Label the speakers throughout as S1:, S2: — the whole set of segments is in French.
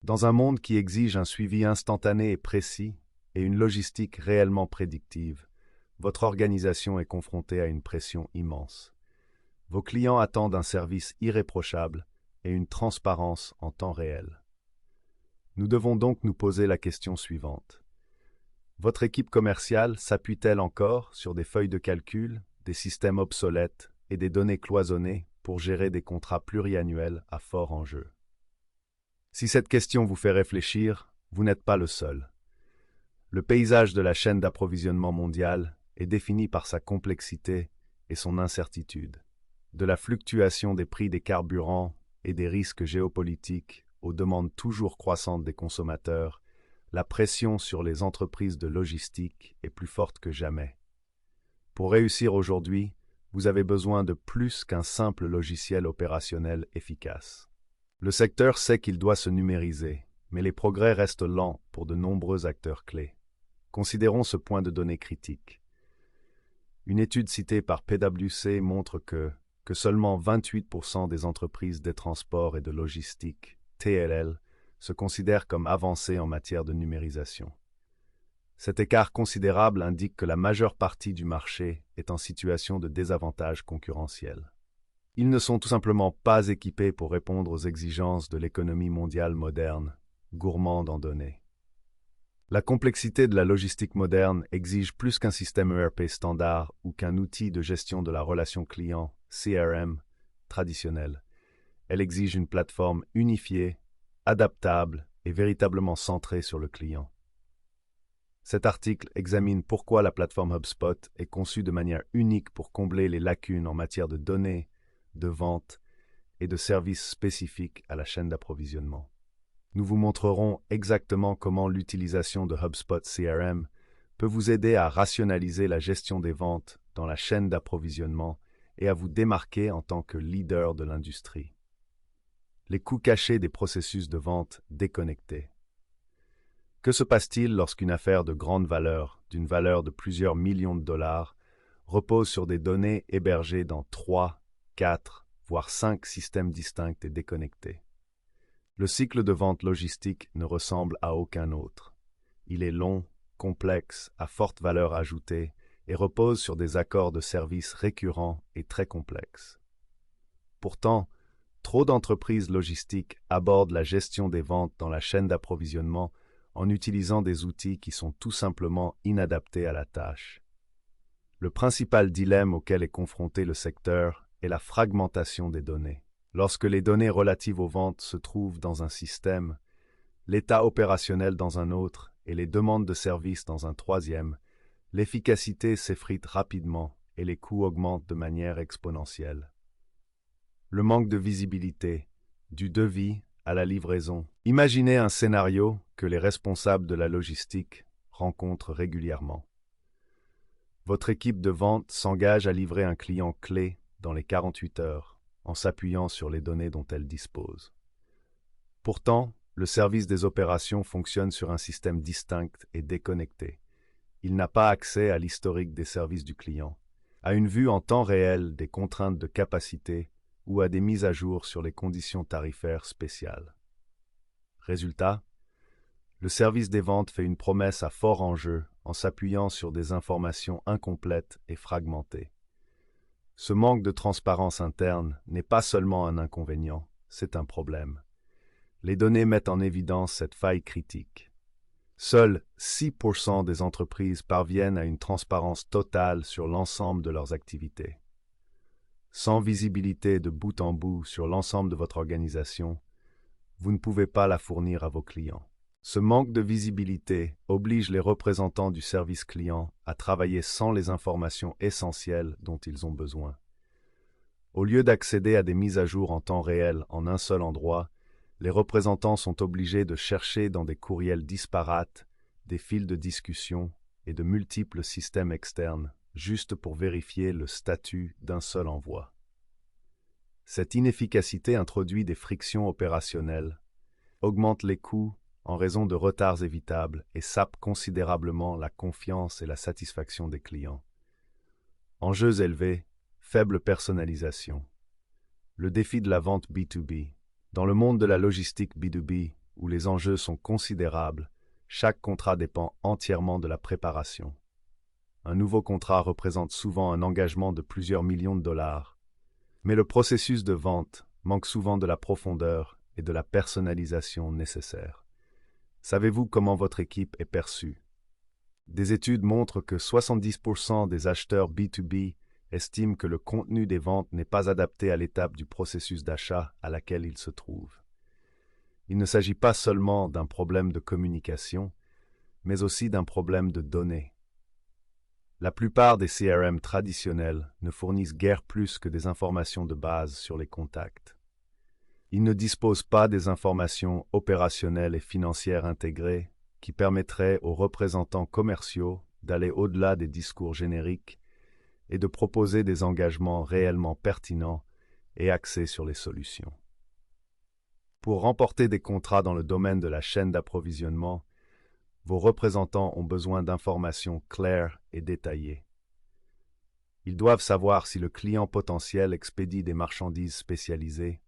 S1: Dans un monde qui exige un suivi instantané et précis et une logistique réellement prédictive, votre organisation est confrontée à une pression immense. Vos clients attendent un service irréprochable et une transparence en temps réel. Nous devons donc nous poser la question suivante. Votre équipe commerciale s'appuie-t-elle encore sur des feuilles de calcul, des systèmes obsolètes et des données cloisonnées pour gérer des contrats pluriannuels à fort enjeu? Si cette question vous fait réfléchir, vous n'êtes pas le seul. Le paysage de la chaîne d'approvisionnement mondiale est défini par sa complexité et son incertitude. De la fluctuation des prix des carburants et des risques géopolitiques aux demandes toujours croissantes des consommateurs, la pression sur les entreprises de logistique est plus forte que jamais. Pour réussir aujourd'hui, vous avez besoin de plus qu'un simple logiciel opérationnel efficace. Le secteur sait qu'il doit se numériser, mais les progrès restent lents pour de nombreux acteurs clés. Considérons ce point de données critique. Une étude citée par PwC montre que seulement 28% des entreprises des transports et de logistique, TLL, se considèrent comme avancées en matière de numérisation. Cet écart considérable indique que la majeure partie du marché est en situation de désavantage concurrentiel. Ils ne sont tout simplement pas équipés pour répondre aux exigences de l'économie mondiale moderne, gourmande en données. La complexité de la logistique moderne exige plus qu'un système ERP standard ou qu'un outil de gestion de la relation client, CRM, traditionnel. Elle exige une plateforme unifiée, adaptable et véritablement centrée sur le client. Cet article examine pourquoi la plateforme HubSpot est conçue de manière unique pour combler les lacunes en matière de données, de vente et de services spécifiques à la chaîne d'approvisionnement. Nous vous montrerons exactement comment l'utilisation de HubSpot CRM peut vous aider à rationaliser la gestion des ventes dans la chaîne d'approvisionnement et à vous démarquer en tant que leader de l'industrie. Les coûts cachés des processus de vente déconnectés. Que se passe-t-il lorsqu'une affaire de grande valeur, d'une valeur de plusieurs millions de dollars, repose sur des données hébergées dans 3, 4, voire 5 systèmes distincts et déconnectés? Le cycle de vente logistique ne ressemble à aucun autre. Il est long, complexe, à forte valeur ajoutée et repose sur des accords de services récurrents et très complexes. Pourtant, trop d'entreprises logistiques abordent la gestion des ventes dans la chaîne d'approvisionnement en utilisant des outils qui sont tout simplement inadaptés à la tâche. Le principal dilemme auquel est confronté le secteur est la fragmentation des données. Lorsque les données relatives aux ventes se trouvent dans un système, l'état opérationnel dans un autre et les demandes de services dans un troisième, l'efficacité s'effrite rapidement et les coûts augmentent de manière exponentielle. Le manque de visibilité, du devis à la livraison. Imaginez un scénario que les responsables de la logistique rencontrent régulièrement. Votre équipe de vente s'engage à livrer un client clé dans les 48 heures, en s'appuyant sur les données dont elle dispose. Pourtant, le service des opérations fonctionne sur un système distinct et déconnecté. Il n'a pas accès à l'historique des services du client, à une vue en temps réel des contraintes de capacité ou à des mises à jour sur les conditions tarifaires spéciales. Résultat, le service des ventes fait une promesse à fort enjeu en s'appuyant sur des informations incomplètes et fragmentées. Ce manque de transparence interne n'est pas seulement un inconvénient, c'est un problème. Les données mettent en évidence cette faille critique. Seuls 6% des entreprises parviennent à une transparence totale sur l'ensemble de leurs activités. Sans visibilité de bout en bout sur l'ensemble de votre organisation, vous ne pouvez pas la fournir à vos clients. Ce manque de visibilité oblige les représentants du service client à travailler sans les informations essentielles dont ils ont besoin. Au lieu d'accéder à des mises à jour en temps réel en un seul endroit, les représentants sont obligés de chercher dans des courriels disparates, des fils de discussion et de multiples systèmes externes, juste pour vérifier le statut d'un seul envoi. Cette inefficacité introduit des frictions opérationnelles, augmente les coûts en raison de retards évitables et sape considérablement la confiance et la satisfaction des clients. Enjeux élevés, faible personnalisation. Le défi de la vente B2B. Dans le monde de la logistique B2B, où les enjeux sont considérables, chaque contrat dépend entièrement de la préparation. Un nouveau contrat représente souvent un engagement de plusieurs millions de dollars. Mais le processus de vente manque souvent de la profondeur et de la personnalisation nécessaires. Savez-vous comment votre équipe est perçue? Des études montrent que 70% des acheteurs B2B estiment que le contenu des ventes n'est pas adapté à l'étape du processus d'achat à laquelle ils se trouvent. Il ne s'agit pas seulement d'un problème de communication, mais aussi d'un problème de données. La plupart des CRM traditionnels ne fournissent guère plus que des informations de base sur les contacts. Ils ne disposent pas des informations opérationnelles et financières intégrées qui permettraient aux représentants commerciaux d'aller au-delà des discours génériques et de proposer des engagements réellement pertinents et axés sur les solutions. Pour remporter des contrats dans le domaine de la chaîne d'approvisionnement, vos représentants ont besoin d'informations claires et détaillées. Ils doivent savoir si le client potentiel expédie des marchandises spécialisées,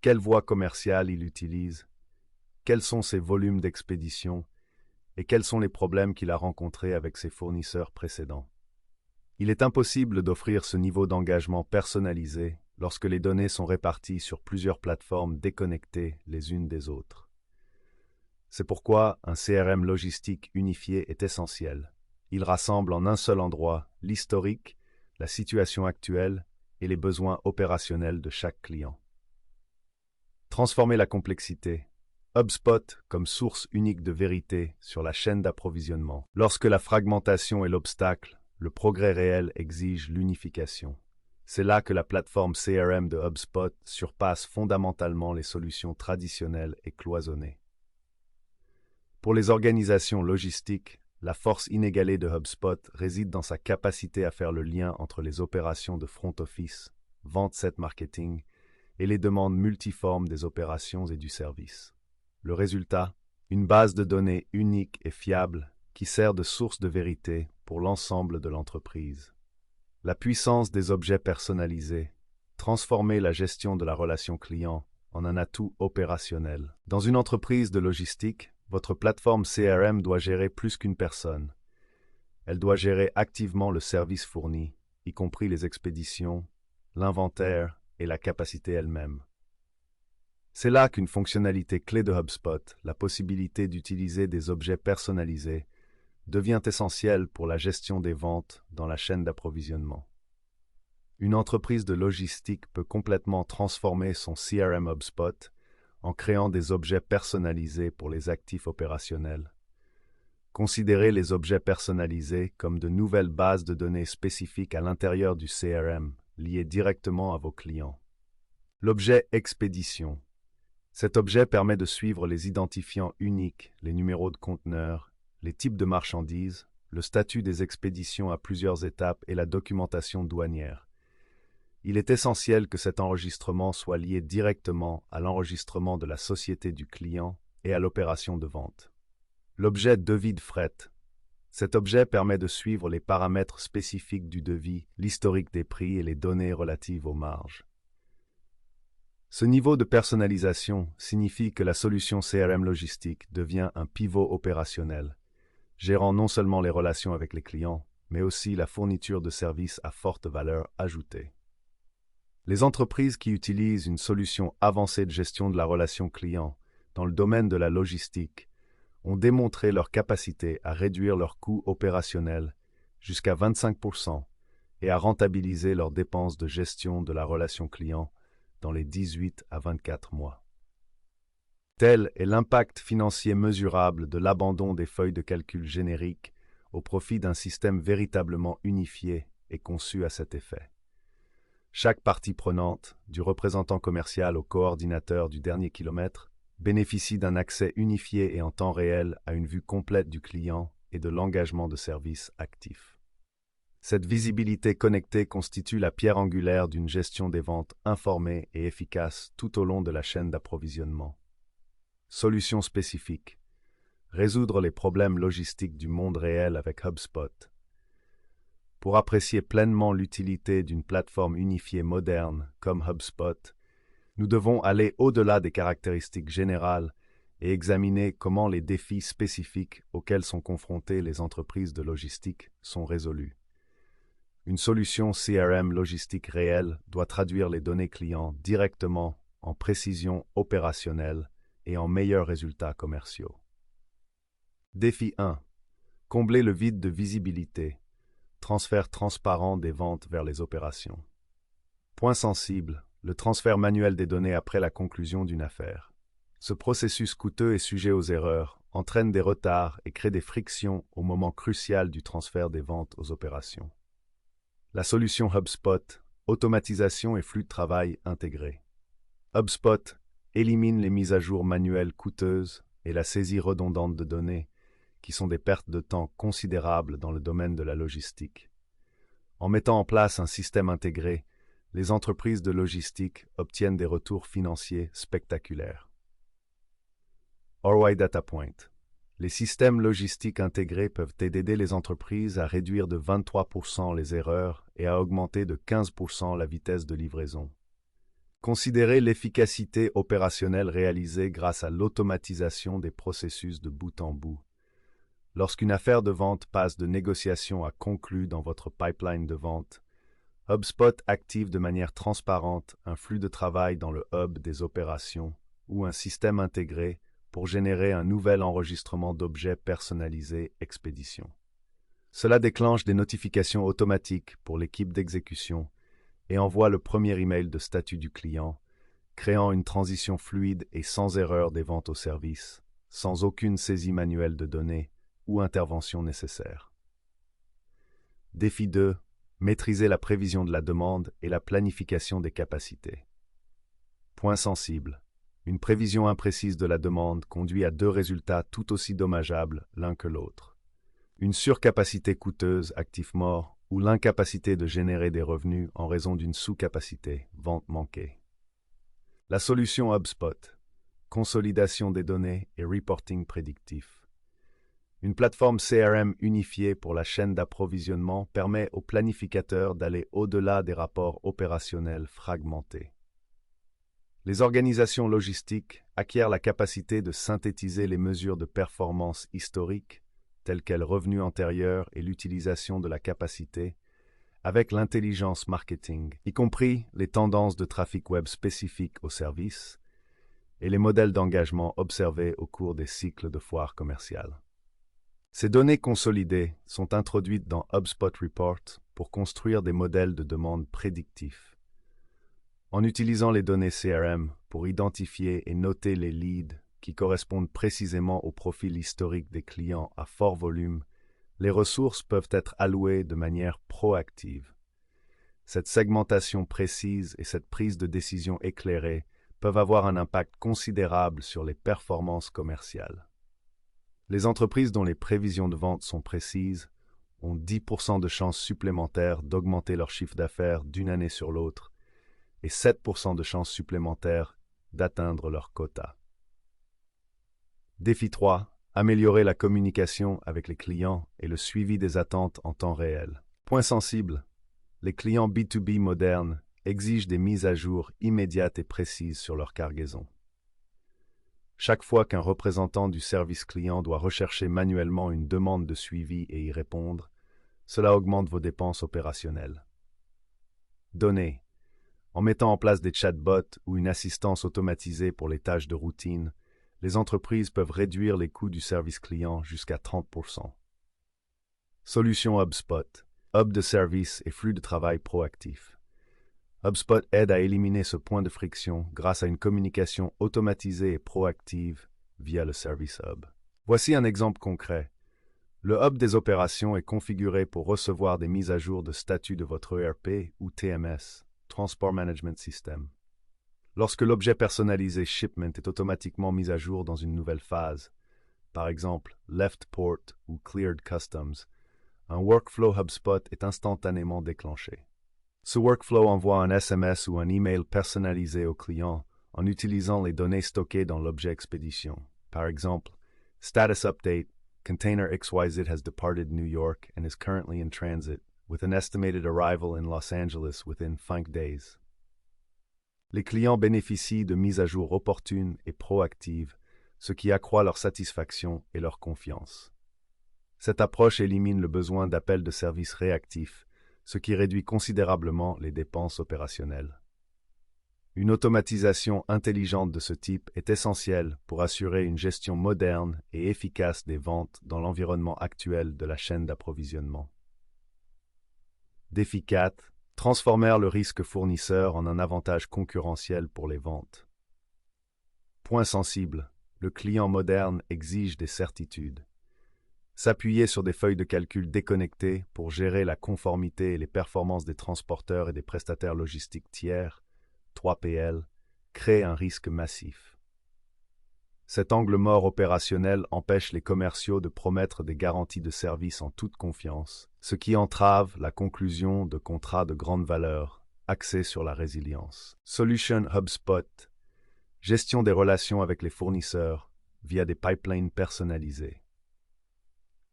S1: quelle voie commerciale il utilise, quels sont ses volumes d'expédition et quels sont les problèmes qu'il a rencontrés avec ses fournisseurs précédents. Il est impossible d'offrir ce niveau d'engagement personnalisé lorsque les données sont réparties sur plusieurs plateformes déconnectées les unes des autres. C'est pourquoi un CRM logistique unifié est essentiel. Il rassemble en un seul endroit l'historique, la situation actuelle et les besoins opérationnels de chaque client. Transformer la complexité. HubSpot comme source unique de vérité sur la chaîne d'approvisionnement. Lorsque la fragmentation est l'obstacle, le progrès réel exige l'unification. C'est là que la plateforme CRM de HubSpot surpasse fondamentalement les solutions traditionnelles et cloisonnées. Pour les organisations logistiques, la force inégalée de HubSpot réside dans sa capacité à faire le lien entre les opérations de front office, vente set marketing et les demandes multiformes des opérations et du service. Le résultat, une base de données unique et fiable qui sert de source de vérité pour l'ensemble de l'entreprise. La puissance des objets personnalisés, transformer la gestion de la relation client en un atout opérationnel. Dans une entreprise de logistique, votre plateforme CRM doit gérer plus qu'une personne. Elle doit gérer activement le service fourni, y compris les expéditions, l'inventaire et la capacité elle-même. C'est là qu'une fonctionnalité clé de HubSpot, la possibilité d'utiliser des objets personnalisés, devient essentielle pour la gestion des ventes dans la chaîne d'approvisionnement. Une entreprise de logistique peut complètement transformer son CRM HubSpot en créant des objets personnalisés pour les actifs opérationnels. Considérez les objets personnalisés comme de nouvelles bases de données spécifiques à l'intérieur du CRM, liées directement à vos clients. L'objet expédition. Cet objet permet de suivre les identifiants uniques, les numéros de conteneurs, les types de marchandises, le statut des expéditions à plusieurs étapes et la documentation douanière. Il est essentiel que cet enregistrement soit lié directement à l'enregistrement de la société du client et à l'opération de vente. L'objet devis de fret. Cet objet permet de suivre les paramètres spécifiques du devis, l'historique des prix et les données relatives aux marges. Ce niveau de personnalisation signifie que la solution CRM logistique devient un pivot opérationnel, gérant non seulement les relations avec les clients, mais aussi la fourniture de services à forte valeur ajoutée. Les entreprises qui utilisent une solution avancée de gestion de la relation client dans le domaine de la logistique ont démontré leur capacité à réduire leurs coûts opérationnels jusqu'à 25% et à rentabiliser leurs dépenses de gestion de la relation client dans les 18 à 24 mois. Tel est l'impact financier mesurable de l'abandon des feuilles de calcul génériques au profit d'un système véritablement unifié et conçu à cet effet. Chaque partie prenante, du représentant commercial au coordinateur du dernier kilomètre, bénéficie d'un accès unifié et en temps réel à une vue complète du client et de l'engagement de service actif. Cette visibilité connectée constitue la pierre angulaire d'une gestion des ventes informée et efficace tout au long de la chaîne d'approvisionnement. Solutions spécifiques. Résoudre les problèmes logistiques du monde réel avec HubSpot. Pour apprécier pleinement l'utilité d'une plateforme unifiée moderne comme HubSpot, nous devons aller au-delà des caractéristiques générales et examiner comment les défis spécifiques auxquels sont confrontées les entreprises de logistique sont résolus. Une solution CRM logistique réelle doit traduire les données clients directement en précision opérationnelle et en meilleurs résultats commerciaux. Défi 1. Combler le vide de visibilité. Transfert transparent des ventes vers les opérations. Point sensible, le transfert manuel des données après la conclusion d'une affaire. Ce processus coûteux et sujet aux erreurs entraîne des retards et crée des frictions au moment crucial du transfert des ventes aux opérations. La solution HubSpot, automatisation et flux de travail intégrés. HubSpot élimine les mises à jour manuelles coûteuses et la saisie redondante de données, qui sont des pertes de temps considérables dans le domaine de la logistique. En mettant en place un système intégré, les entreprises de logistique obtiennent des retours financiers spectaculaires. ROI Data Point. Les systèmes logistiques intégrés peuvent aider les entreprises à réduire de 23% les erreurs et à augmenter de 15% la vitesse de livraison. Considérez l'efficacité opérationnelle réalisée grâce à l'automatisation des processus de bout en bout. Lorsqu'une affaire de vente passe de négociation à conclue dans votre pipeline de vente, HubSpot active de manière transparente un flux de travail dans le hub des opérations ou un système intégré pour générer un nouvel enregistrement d'objets personnalisés expédition. Cela déclenche des notifications automatiques pour l'équipe d'exécution et envoie le premier email de statut du client, créant une transition fluide et sans erreur des ventes au service, sans aucune saisie manuelle de données ou intervention nécessaire. Défi 2. Maîtriser la prévision de la demande et la planification des capacités. Point sensible. Une prévision imprécise de la demande conduit à deux résultats tout aussi dommageables l'un que l'autre. Une surcapacité coûteuse, actif mort, ou l'incapacité de générer des revenus en raison d'une sous-capacité, vente manquée. La solution HubSpot. Consolidation des données et reporting prédictif. Une plateforme CRM unifiée pour la chaîne d'approvisionnement permet aux planificateurs d'aller au-delà des rapports opérationnels fragmentés. Les organisations logistiques acquièrent la capacité de synthétiser les mesures de performance historiques, telles qu'elles revenus antérieurs et l'utilisation de la capacité, avec l'intelligence marketing, y compris les tendances de trafic web spécifiques au service et les modèles d'engagement observés au cours des cycles de foire commerciale. Ces données consolidées sont introduites dans HubSpot Report pour construire des modèles de demande prédictifs. En utilisant les données CRM pour identifier et noter les leads qui correspondent précisément au profil historique des clients à fort volume, les ressources peuvent être allouées de manière proactive. Cette segmentation précise et cette prise de décision éclairée peuvent avoir un impact considérable sur les performances commerciales. Les entreprises dont les prévisions de vente sont précises ont 10% de chances supplémentaires d'augmenter leur chiffre d'affaires d'une année sur l'autre et 7% de chances supplémentaires d'atteindre leur quota. Défi 3. Améliorer la communication avec les clients et le suivi des attentes en temps réel. Point sensible. Les clients B2B modernes exigent des mises à jour immédiates et précises sur leur cargaison. Chaque fois qu'un représentant du service client doit rechercher manuellement une demande de suivi et y répondre, cela augmente vos dépenses opérationnelles. Données. En mettant en place des chatbots ou une assistance automatisée pour les tâches de routine, les entreprises peuvent réduire les coûts du service client jusqu'à 30%. Solution HubSpot. Hub de service et flux de travail proactif. HubSpot aide à éliminer ce point de friction grâce à une communication automatisée et proactive via le Service Hub. Voici un exemple concret. Le Hub des opérations est configuré pour recevoir des mises à jour de statut de votre ERP ou TMS, Transport Management System. Lorsque l'objet personnalisé Shipment est automatiquement mis à jour dans une nouvelle phase, par exemple Left Port ou Cleared Customs, un workflow HubSpot est instantanément déclenché. Ce workflow envoie un SMS ou un email personnalisé au client en utilisant les données stockées dans l'objet expédition. Par exemple, Status Update, Container XYZ has departed New York and is currently in transit, with an estimated arrival in Los Angeles within 5 days. Les clients bénéficient de mises à jour opportunes et proactives, ce qui accroît leur satisfaction et leur confiance. Cette approche élimine le besoin d'appels de services réactifs, ce qui réduit considérablement les dépenses opérationnelles. Une automatisation intelligente de ce type est essentielle pour assurer une gestion moderne et efficace des ventes dans l'environnement actuel de la chaîne d'approvisionnement. Défi 4. Transformer le risque fournisseur en un avantage concurrentiel pour les ventes. Point sensible. Le client moderne exige des certitudes. S'appuyer sur des feuilles de calcul déconnectées pour gérer la conformité et les performances des transporteurs et des prestataires logistiques tiers, 3PL, crée un risque massif. Cet angle mort opérationnel empêche les commerciaux de promettre des garanties de service en toute confiance, ce qui entrave la conclusion de contrats de grande valeur, axés sur la résilience. Solution HubSpot. Gestion des relations avec les fournisseurs via des pipelines personnalisés.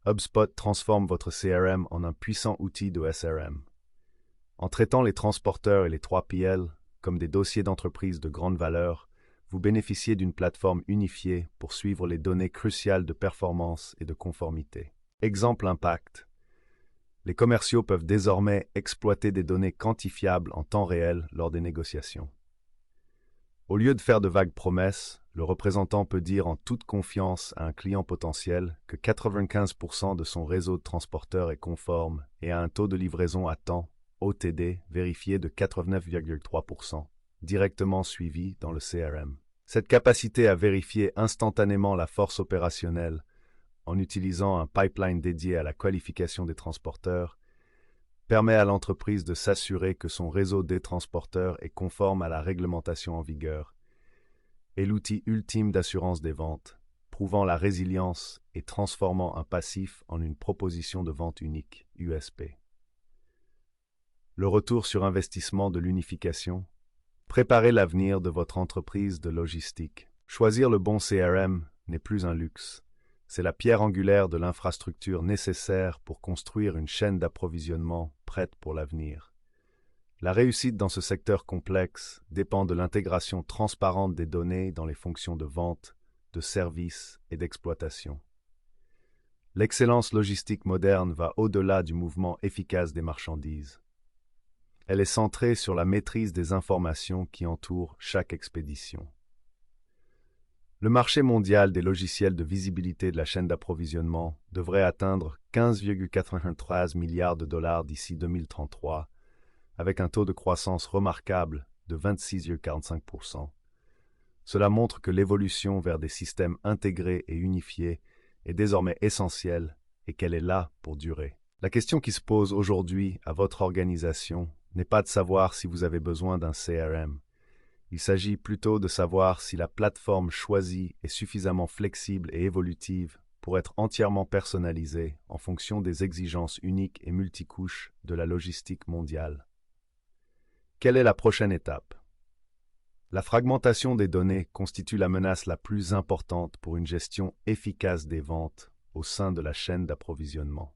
S1: HubSpot transforme votre CRM en un puissant outil de SRM. En traitant les transporteurs et les 3PL comme des dossiers d'entreprise de grande valeur, vous bénéficiez d'une plateforme unifiée pour suivre les données cruciales de performance et de conformité. Exemple impact. Les commerciaux peuvent désormais exploiter des données quantifiables en temps réel lors des négociations. Au lieu de faire de vagues promesses, le représentant peut dire en toute confiance à un client potentiel que 95% de son réseau de transporteurs est conforme et a un taux de livraison à temps, OTD, vérifié de 89,3%, directement suivi dans le CRM. Cette capacité à vérifier instantanément la force opérationnelle en utilisant un pipeline dédié à la qualification des transporteurs permet à l'entreprise de s'assurer que son réseau des transporteurs est conforme à la réglementation en vigueur et l'outil ultime d'assurance des ventes, prouvant la résilience et transformant un passif en une proposition de vente unique, USP. Le retour sur investissement de l'unification. Préparez l'avenir de votre entreprise de logistique. Choisir le bon CRM n'est plus un luxe. C'est la pierre angulaire de l'infrastructure nécessaire pour construire une chaîne d'approvisionnement prête pour l'avenir. La réussite dans ce secteur complexe dépend de l'intégration transparente des données dans les fonctions de vente, de service et d'exploitation. L'excellence logistique moderne va au-delà du mouvement efficace des marchandises. Elle est centrée sur la maîtrise des informations qui entourent chaque expédition. Le marché mondial des logiciels de visibilité de la chaîne d'approvisionnement devrait atteindre 15,93 milliards de dollars d'ici 2033, avec un taux de croissance remarquable de 26,45%. Cela montre que l'évolution vers des systèmes intégrés et unifiés est désormais essentielle et qu'elle est là pour durer. La question qui se pose aujourd'hui à votre organisation n'est pas de savoir si vous avez besoin d'un CRM. Il s'agit plutôt de savoir si la plateforme choisie est suffisamment flexible et évolutive pour être entièrement personnalisée en fonction des exigences uniques et multicouches de la logistique mondiale. Quelle est la prochaine étape? La fragmentation des données constitue la menace la plus importante pour une gestion efficace des ventes au sein de la chaîne d'approvisionnement.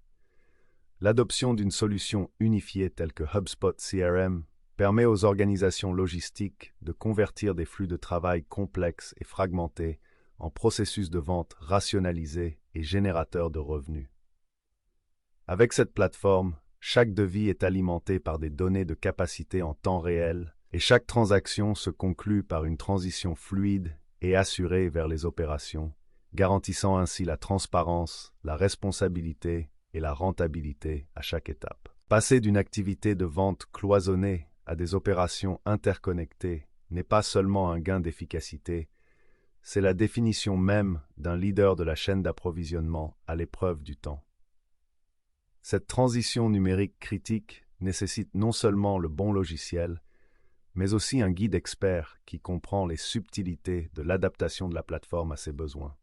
S1: L'adoption d'une solution unifiée telle que HubSpot CRM permet aux organisations logistiques de convertir des flux de travail complexes et fragmentés en processus de vente rationalisés et générateurs de revenus. Avec cette plateforme, chaque devis est alimenté par des données de capacité en temps réel et chaque transaction se conclut par une transition fluide et assurée vers les opérations, garantissant ainsi la transparence, la responsabilité et la rentabilité à chaque étape. Passer d'une activité de vente cloisonnée à des opérations interconnectées n'est pas seulement un gain d'efficacité, c'est la définition même d'un leader de la chaîne d'approvisionnement à l'épreuve du temps. Cette transition numérique critique nécessite non seulement le bon logiciel, mais aussi un guide expert qui comprend les subtilités de l'adaptation de la plateforme à ses besoins.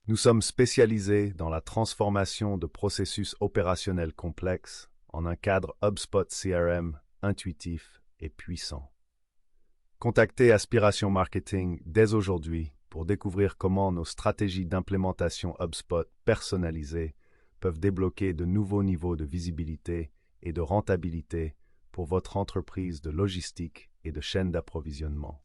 S1: Nous sommes spécialisés dans la transformation de processus opérationnels complexes en un cadre HubSpot CRM intuitif et puissant. Contactez Aspiration Marketing dès aujourd'hui pour découvrir comment nos stratégies d'implémentation HubSpot personnalisées peuvent débloquer de nouveaux niveaux de visibilité et de rentabilité pour votre entreprise de logistique et de chaîne d'approvisionnement.